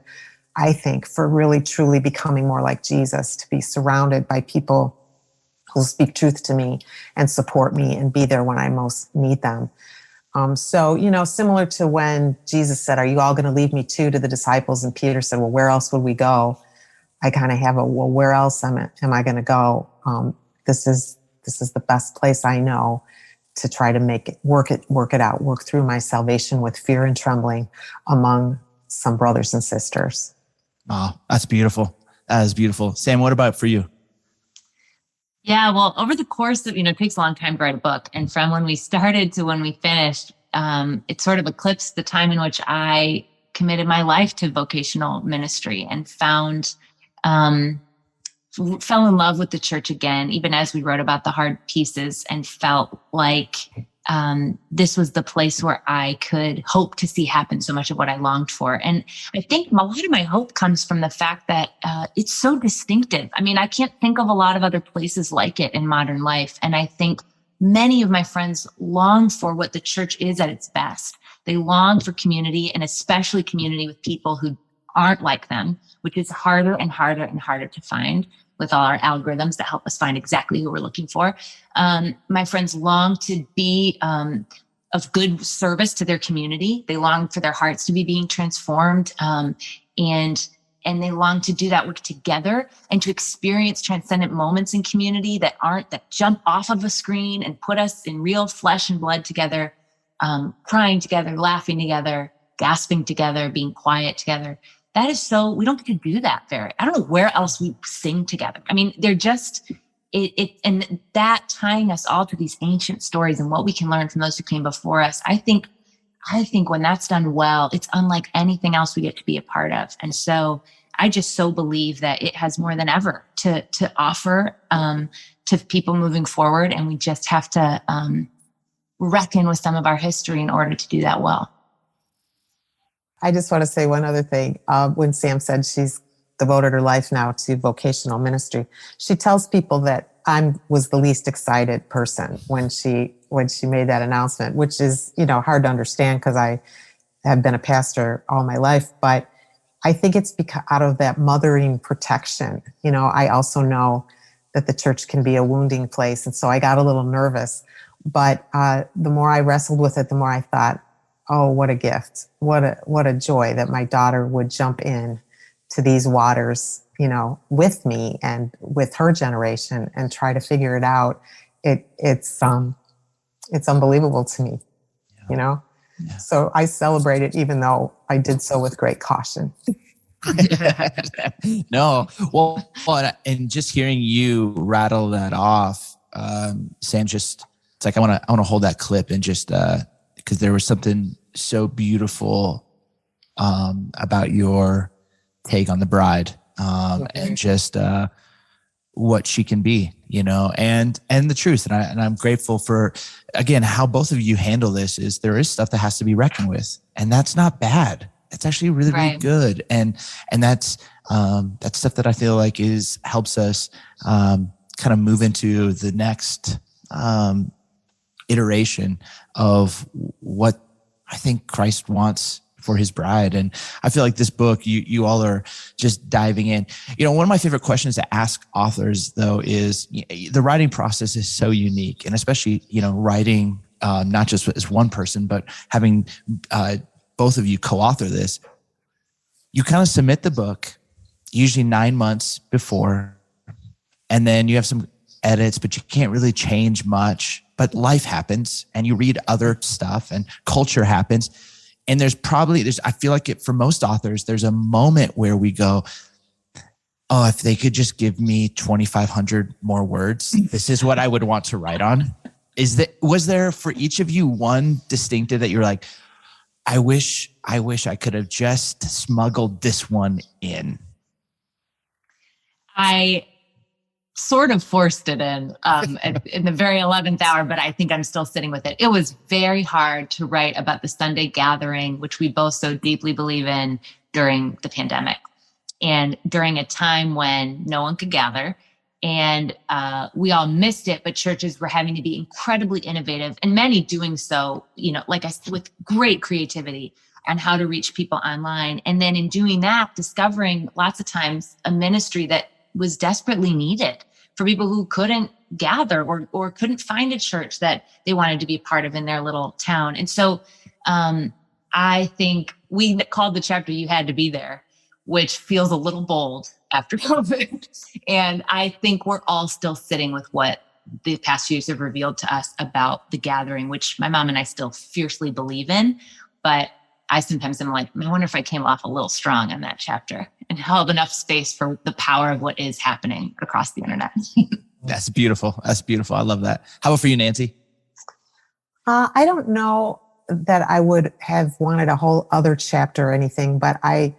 I think, for really truly becoming more like Jesus, to be surrounded by people who'll speak truth to me and support me and be there when I most need them. So, similar to when Jesus said, are you all going to leave me too, to the disciples? And Peter said, well, where else would we go? I kind of have where else am I going to go? This is the best place I know to try to work it out, work through my salvation with fear and trembling among some brothers and sisters. Oh, that's beautiful. That is beautiful. Sam, what about for you? Yeah, well, over the course of, it takes a long time to write a book. And from when we started to when we finished, it sort of eclipsed the time in which I committed my life to vocational ministry and fell in love with the church again, even as we wrote about the hard pieces, and felt like this was the place where I could hope to see happen so much of what I longed for. And I think a lot of my hope comes from the fact that it's so distinctive. I mean, I can't think of a lot of other places like it in modern life. And I think many of my friends long for what the church is at its best. They long for community, and especially community with people who aren't like them, which is harder and harder and harder to find. with all our algorithms that help us find exactly who we're looking for. My friends long to be of good service to their community. They long for their hearts to be being transformed, and they long to do that work together and to experience transcendent moments in community that jump off of a screen and put us in real flesh and blood together, crying together, laughing together, gasping together, being quiet together. That is we don't get to do that I don't know where else we sing together. I mean, they're just, and that tying us all to these ancient stories and what we can learn from those who came before us. I think when that's done well, it's unlike anything else we get to be a part of. And so I just so believe that it has more than ever to offer to people moving forward. And we just have to reckon with some of our history in order to do that well. I just want to say one other thing. When Sam said she's devoted her life now to vocational ministry, she tells people that I was the least excited person when she made that announcement, which is, hard to understand because I have been a pastor all my life. But I think it's because out of that mothering protection. I also know that the church can be a wounding place. And so I got a little nervous. But the more I wrestled with it, the more I thought, oh, what a gift. What a joy that my daughter would jump in to these waters, with me and with her generation and try to figure it out. It's unbelievable to me, Yeah. So I celebrate it, even though I did so with great caution. No, well, and just hearing you rattle that off, Sam, it's like I want to hold that clip and just because there was something so beautiful about your take on the bride and just what she can be, and the truth. And I'm grateful for, again, how both of you handle this. Is there is stuff that has to be reckoned with, and that's not bad. It's actually really, really good. And that's stuff that I feel like helps us kind of move into the next iteration of what I think Christ wants for his bride. And I feel like this book, you all are just diving in. One of my favorite questions to ask authors, though, is the writing process is so unique, and especially, writing not just as one person, but having both of you co-author this. You kind of submit the book usually 9 months before, and then you have some edits, but you can't really change much. But life happens, and you read other stuff, and culture happens. And I feel like for most authors, there's a moment where we go, oh, if they could just give me 2,500 more words, this is what I would want to write on. Was there for each of you one distinctive that you're like, I wish I could have just smuggled this one in? I sort of forced it in the very 11th hour, but I think I'm still sitting with it. It was very hard to write about the Sunday gathering, which we both so deeply believe in during the pandemic and during a time when no one could gather. And we all missed it, but churches were having to be incredibly innovative, and many doing so, like I said, with great creativity on how to reach people online. And then in doing that, discovering lots of times a ministry that was desperately needed for people who couldn't gather or couldn't find a church that they wanted to be part of in their little town. And so I think we called the chapter "You Had to Be There," which feels a little bold after COVID. And I think we're all still sitting with what the past few years have revealed to us about the gathering, which my mom and I still fiercely believe in. But I sometimes am like, I wonder if I came off a little strong on that chapter and held enough space for the power of what is happening across the internet. That's beautiful. That's beautiful. I love that. How about for you, Nancy? I don't know that I would have wanted a whole other chapter or anything, but I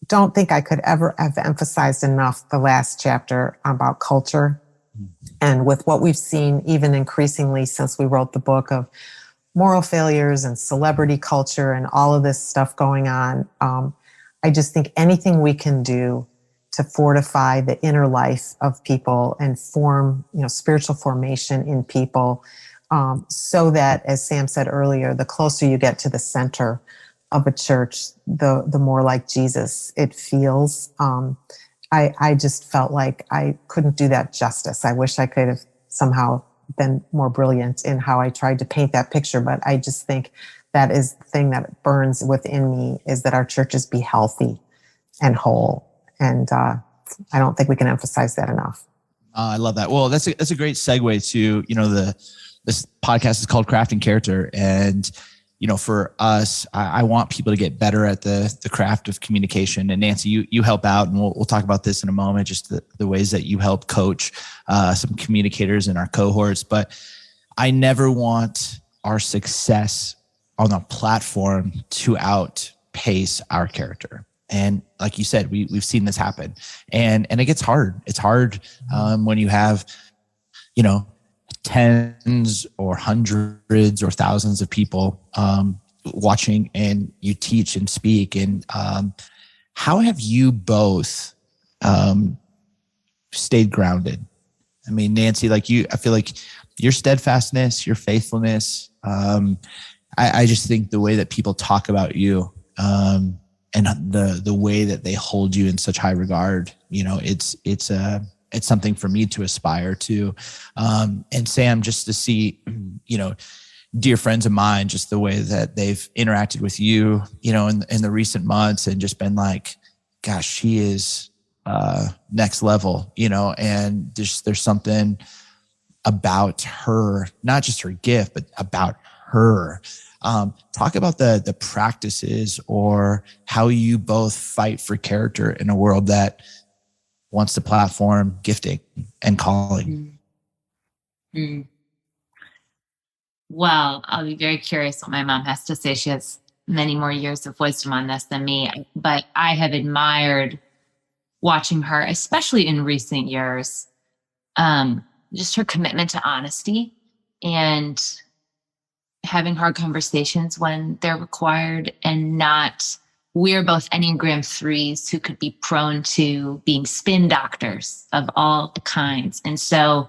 don't think I could ever have emphasized enough the last chapter about culture. And with what we've seen, even increasingly since we wrote the book, of moral failures and celebrity culture and all of this stuff going on, I just think anything we can do to fortify the inner life of people and form, spiritual formation in people, so that, as Sam said earlier, the closer you get to the center of a church, the more like Jesus it feels. I just felt like I couldn't do that justice. I wish I could have somehow been more brilliant in how I tried to paint that picture. But I just think that is the thing that burns within me, is that our churches be healthy and whole. And I don't think we can emphasize that enough. I love that. Well, that's a great segue to, this podcast is called Crafting Character. And, for us, I want people to get better at the craft of communication. And Nancy, you help out, and we'll talk about this in a moment, just the ways that you help coach some communicators in our cohorts. But I never want our success on a platform to outpace our character. And like you said, we've seen this happen, and it gets hard. It's hard when you have, tens or hundreds or thousands of people watching, and you teach and speak. And how have you both stayed grounded? I mean, Nancy, I feel like your steadfastness, your faithfulness. I just think the way that people talk about you, and the way that they hold you in such high regard, it's something for me to aspire to. And Sam, just to see, dear friends of mine, just the way that they've interacted with you, in the recent months, and just been like, gosh, she is next level, and there's something about her, not just her gift, but about her. Talk about the practices, or how you both fight for character in a world that wants to platform gifting and calling. Mm-hmm. Well, I'll be very curious what my mom has to say. She has many more years of wisdom on this than me, but I have admired watching her, especially in recent years, just her commitment to honesty and having hard conversations when they're required, and not, we're both Enneagram 3s who could be prone to being spin doctors of all kinds. And so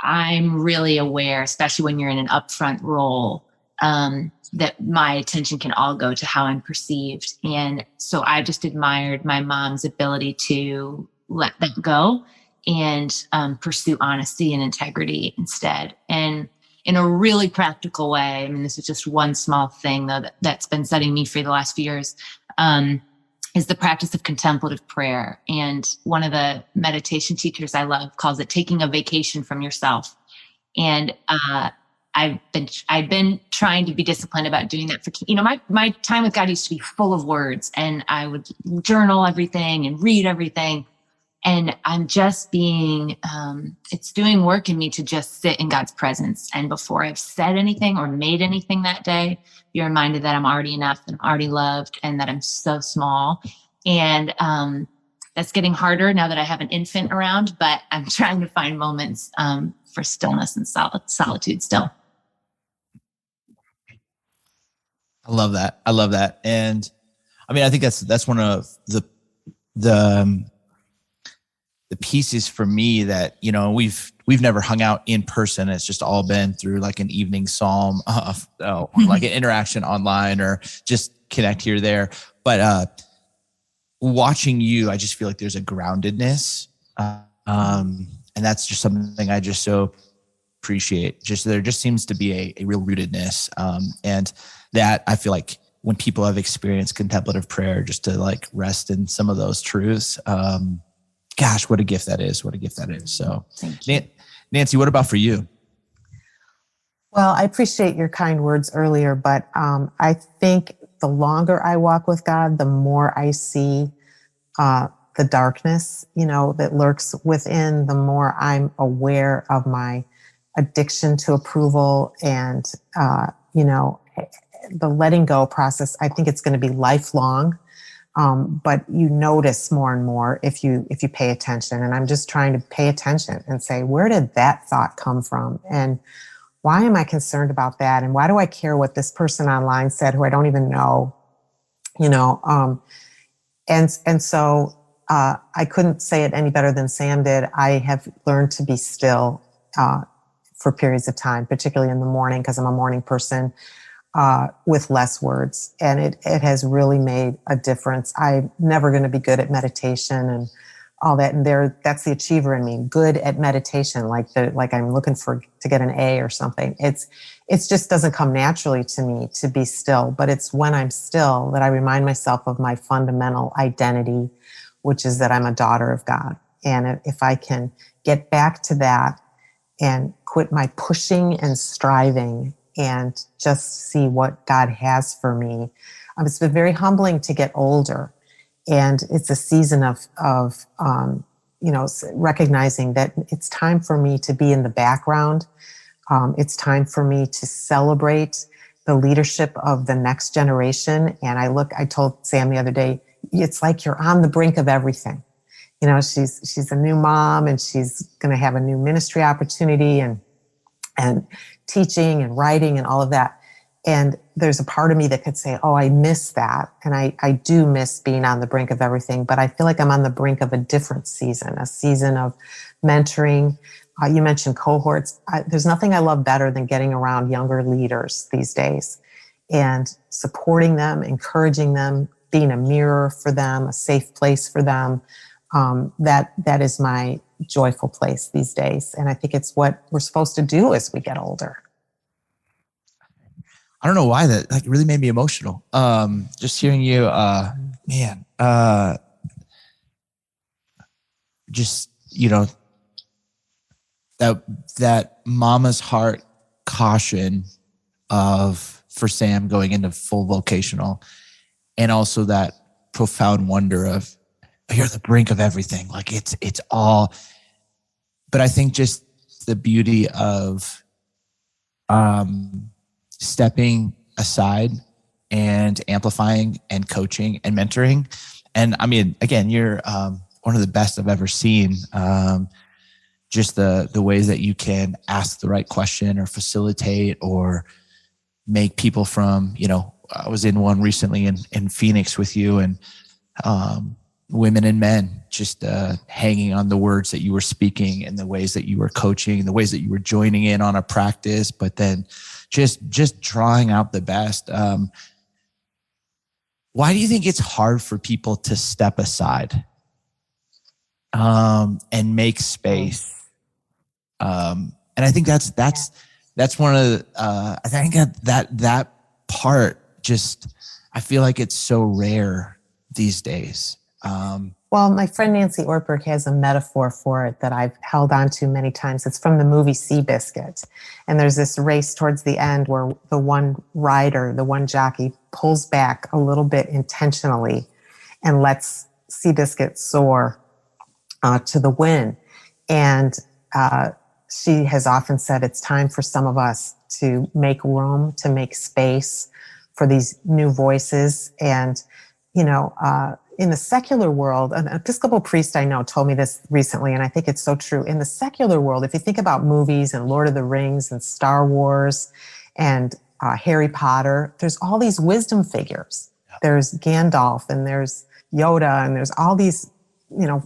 I'm really aware, especially when you're in an upfront role, that my attention can all go to how I'm perceived. And so I just admired my mom's ability to let that go and pursue honesty and integrity instead. And in a really practical way, I mean, this is just one small thing though that's been setting me free the last few years, is the practice of contemplative prayer. And one of the meditation teachers I love calls it taking a vacation from yourself. And I've been trying to be disciplined about doing that. For my time with God used to be full of words, and I would journal everything and read everything. And I'm just being, it's doing work in me to just sit in God's presence. And before I've said anything or made anything that day, be reminded that I'm already enough, that I'm already loved, and that I'm so small. And that's getting harder now that I have an infant around, but I'm trying to find moments for stillness and solitude still. I love that. And I mean, I think that's one of the pieces for me that, we've never hung out in person. It's just all been through like an evening psalm, like an interaction online, or just connect here or there. But watching you, I just feel like there's a groundedness. And that's just something I just so appreciate. There just seems to be a real rootedness. And that I feel like when people have experienced contemplative prayer, just to like rest in some of those truths, gosh, what a gift that is. So Nancy, what about for you? Well, I appreciate your kind words earlier, but I think the longer I walk with God, the more I see the darkness, that lurks within, the more I'm aware of my addiction to approval and, the letting go process. I think it's going to be lifelong. But you notice more and more if you pay attention. And I'm just trying to pay attention and say, where did that thought come from? And why am I concerned about that? And why do I care what this person online said who I don't even know? And so I couldn't say it any better than Sam did. I have learned to be still for periods of time, particularly in the morning, because I'm a morning person. With less words. And it has really made a difference. I'm never going to be good at meditation and all that. And that's the achiever in me, good at meditation, like I'm looking to get an A or something. It's just doesn't come naturally to me to be still, but it's when I'm still that I remind myself of my fundamental identity, which is that I'm a daughter of God. And if I can get back to that and quit my pushing and striving and just see what God has for me, it's been very humbling to get older. And it's a season of recognizing that it's time for me to be in the background. It's time for me to celebrate the leadership of the next generation. And I told Sam the other day, it's like you're on the brink of everything. She's a new mom and she's going to have a new ministry opportunity and teaching and writing and all of that. And there's a part of me that could say, oh, I miss that. And I do miss being on the brink of everything, but I feel like I'm on the brink of a different season, a season of mentoring. You mentioned cohorts. There's nothing I love better than getting around younger leaders these days and supporting them, encouraging them, being a mirror for them, a safe place for them. That is my joyful place these days. And I think it's what we're supposed to do as we get older. I don't know why that really made me emotional. Just hearing you, that mama's heart caution for Sam going into full vocational, and also that profound wonder of, you're at the brink of everything. Like it's all, but I think just the beauty of, stepping aside and amplifying and coaching and mentoring. And I mean, again, you're one of the best I've ever seen. Just the ways that you can ask the right question or facilitate or make people from, I was in one recently in Phoenix with you, and women and men just hanging on the words that you were speaking and the ways that you were coaching, the ways that you were joining in on a practice, but then just drawing out the best. Why do you think it's hard for people to step aside and make space? And I think that's one of the, I think that part just, I feel like it's so rare these days. Well, my friend Nancy Ortberg has a metaphor for it that I've held on to many times. It's from the movie Seabiscuit. And there's this race towards the end where the one rider, the one jockey, pulls back a little bit intentionally and lets Seabiscuit soar to the win. And she has often said it's time for some of us to make room, to make space for these new voices. And, in the secular world, an Episcopal priest I know told me this recently, and I think it's so true. In the secular world, if you think about movies and Lord of the Rings and Star Wars and Harry Potter, there's all these wisdom figures. Yeah. There's Gandalf and there's Yoda and there's all these,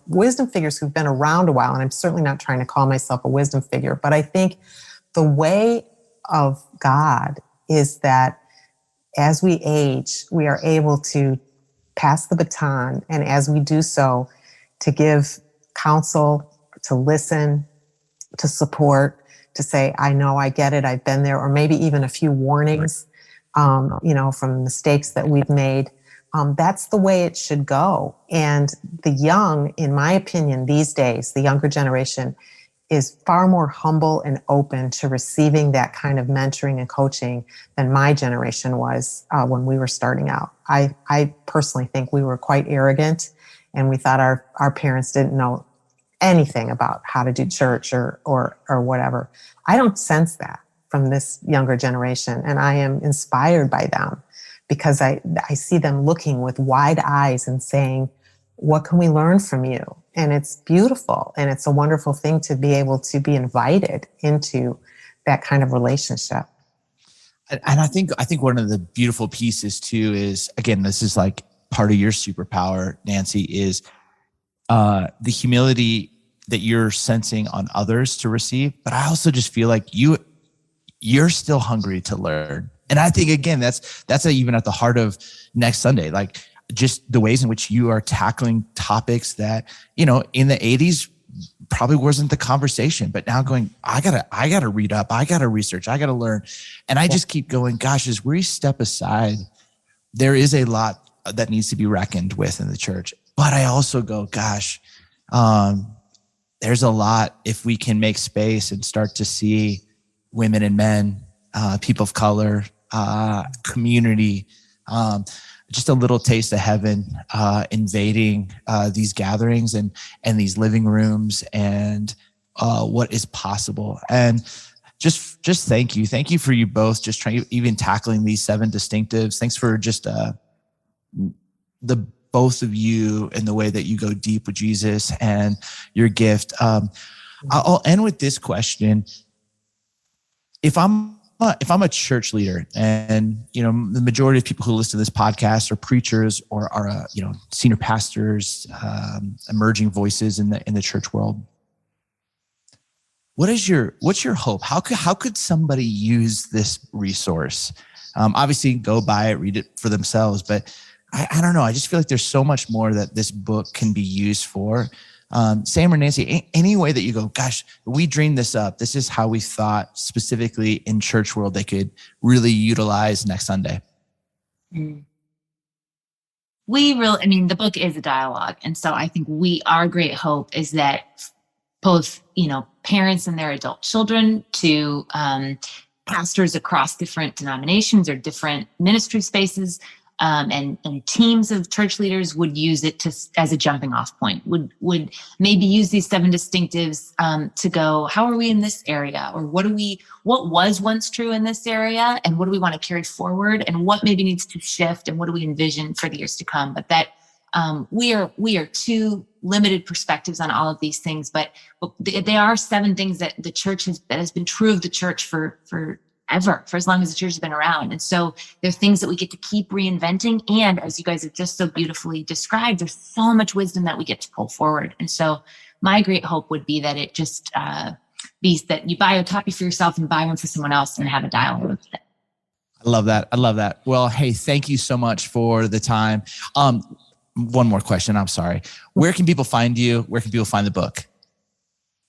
wisdom figures who've been around a while. And I'm certainly not trying to call myself a wisdom figure, but I think the way of God is that as we age, we are able to pass the baton, and as we do so, to give counsel, to listen, to support, to say, I know, I get it, I've been there, or maybe even a few warnings, from mistakes that we've made. That's the way it should go. And the young, in my opinion, these days, the younger generation is far more humble and open to receiving that kind of mentoring and coaching than my generation was when we were starting out. I personally think we were quite arrogant, and we thought our parents didn't know anything about how to do church or whatever. I don't sense that from this younger generation, and I am inspired by them because I see them looking with wide eyes and saying, what can we learn from you? And it's beautiful. And it's a wonderful thing to be able to be invited into that kind of relationship. And I think one of the beautiful pieces too is, again, this is like part of your superpower, Nancy, is the humility that you're sensing on others to receive. But I also just feel like you're still hungry to learn. And I think, again, that's even at the heart of next Sunday. Like, just the ways in which you are tackling topics that, in the 80s probably wasn't the conversation, but now going, I gotta read up, I gotta research, I gotta learn. And I just keep going, gosh, as we step aside, there is a lot that needs to be reckoned with in the church. But I also go, gosh, there's a lot if we can make space and start to see women and men, people of color, community, just a little taste of heaven invading these gatherings and these living rooms and what is possible. And just thank you. Thank you for you both just trying, even tackling these 7 distinctives. Thanks for just the both of you and the way that you go deep with Jesus and your gift. I'll end with this question. If I'm a church leader and, the majority of people who listen to this podcast are preachers or are, senior pastors, emerging voices in the church world, what's your hope? How could somebody use this resource? Obviously go buy it, read it for themselves, but I don't know. I just feel like there's so much more that this book can be used for. Sam or Nancy, any way that you go, gosh, we dreamed this up. This is how we thought specifically in church world they could really utilize next Sunday. The book is a dialogue. And so I think our great hope is that both, parents and their adult children to pastors across different denominations or different ministry spaces, and teams of church leaders would use it as a jumping off point, would maybe use these 7 distinctives to go, how are we in this area? Or what was once true in this area? And what do we want to carry forward? And what maybe needs to shift? And what do we envision for the years to come? But that we are 2 limited perspectives on all of these things, but they are 7 things that the church has been true of the church for as long as the church has been around. And so there are things that we get to keep reinventing. And as you guys have just so beautifully described, there's so much wisdom that we get to pull forward. And so my great hope would be that it just be that you buy a copy for yourself and buy one for someone else and have a dialogue with it. I love that. Well, hey, thank you so much for the time. One more question. I'm sorry. Where can people find you? Where can people find the book?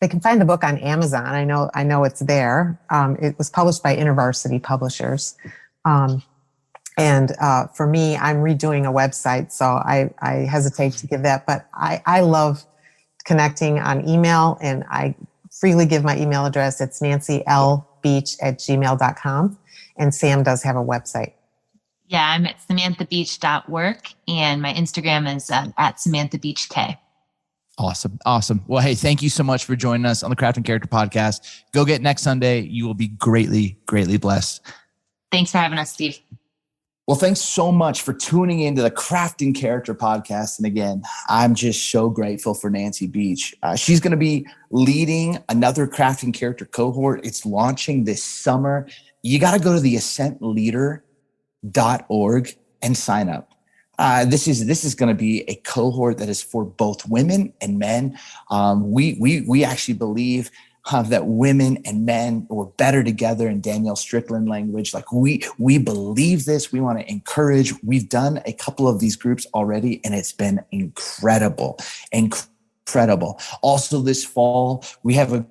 They can find the book on Amazon. I know it's there. It was published by InterVarsity Publishers. And for me, I'm redoing a website, so I hesitate to give that. But I love connecting on email, and I freely give my email address. It's nancylbeach@gmail.com. And Sam does have a website. Yeah, I'm at samanthabeach.work, and my Instagram is at Samantha Beach K. Awesome. Well, hey, thank you so much for joining us on the Craft and Character podcast. Go get next Sunday. You will be greatly, greatly blessed. Thanks for having us, Steve. Well, thanks so much for tuning into the Craft and Character podcast. And again, I'm just so grateful for Nancy Beach. She's going to be leading another Craft and Character cohort. It's launching this summer. You got to go to the ascentleader.org and sign up. This is going to be a cohort that is for both women and men. We actually believe that women and men were better together in Danielle Strickland language. Like we believe this. We want to encourage. We've done a couple of these groups already, and it's been incredible. Also, this fall we have a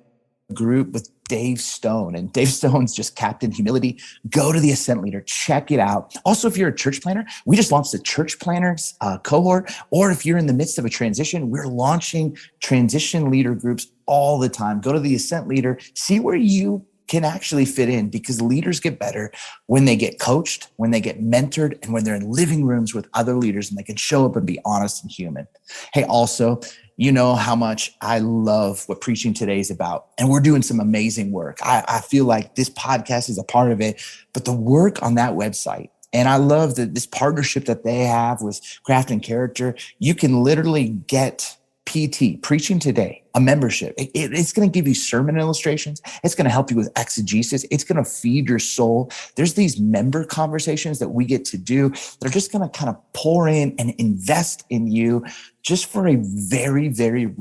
group with Dave Stone, and Dave Stone's just Captain Humility. Go to the Ascent Leader, check it out. Also, if you're a church planner, we just launched the church planners cohort, or if you're in the midst of a transition, we're launching transition leader groups all the time. Go to the Ascent Leader, see where you can actually fit in, because leaders get better when they get coached, when they get mentored, and when they're in living rooms with other leaders and they can show up and be honest and human. Hey, also, you know how much I love what Preaching Today is about. And we're doing some amazing work. I feel like this podcast is a part of it, but the work on that website, and I love this partnership that they have with Craft and Character. You can literally get PT, Preaching Today, a membership. It's going to give you sermon illustrations. It's going to help you with exegesis. It's going to feed your soul. There's these member conversations that we get to do. They're just going to kind of pour in and invest in you just for a very, very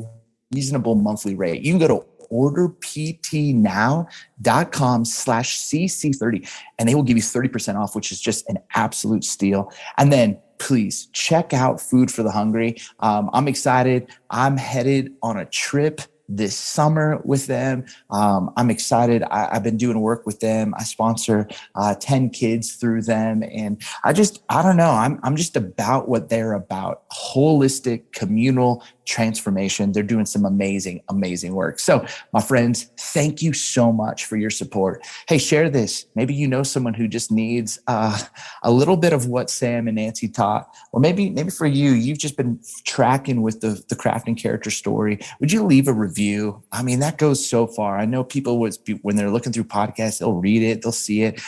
reasonable monthly rate. You can go to orderptnow.com/cc30, and they will give you 30% off, which is just an absolute steal. And then please check out Food for the Hungry. I'm excited. I'm headed on a trip this summer with them. I'm excited. I've been doing work with them. I sponsor 10 kids through them. And I don't know. I'm just about what they're about. Holistic, communal transformation. They're doing some amazing, amazing work. So my friends, thank you so much for your support. Hey, share this. Maybe you know someone who just needs a little bit of what Sam and Nancy taught, or maybe for you, you've just been tracking with the crafting character story. Would you leave a review? I mean, that goes so far. I know people when they're looking through podcasts, they'll read it, they'll see it.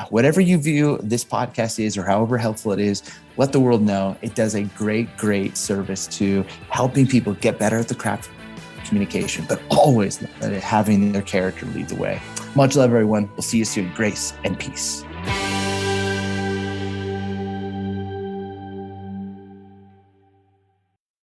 Whatever you view this podcast is, or however helpful it is, let the world know. It does a great, great service to helping people get better at the craft of communication, but always having their character lead the way. Much love, everyone. We'll see you soon. Grace and peace.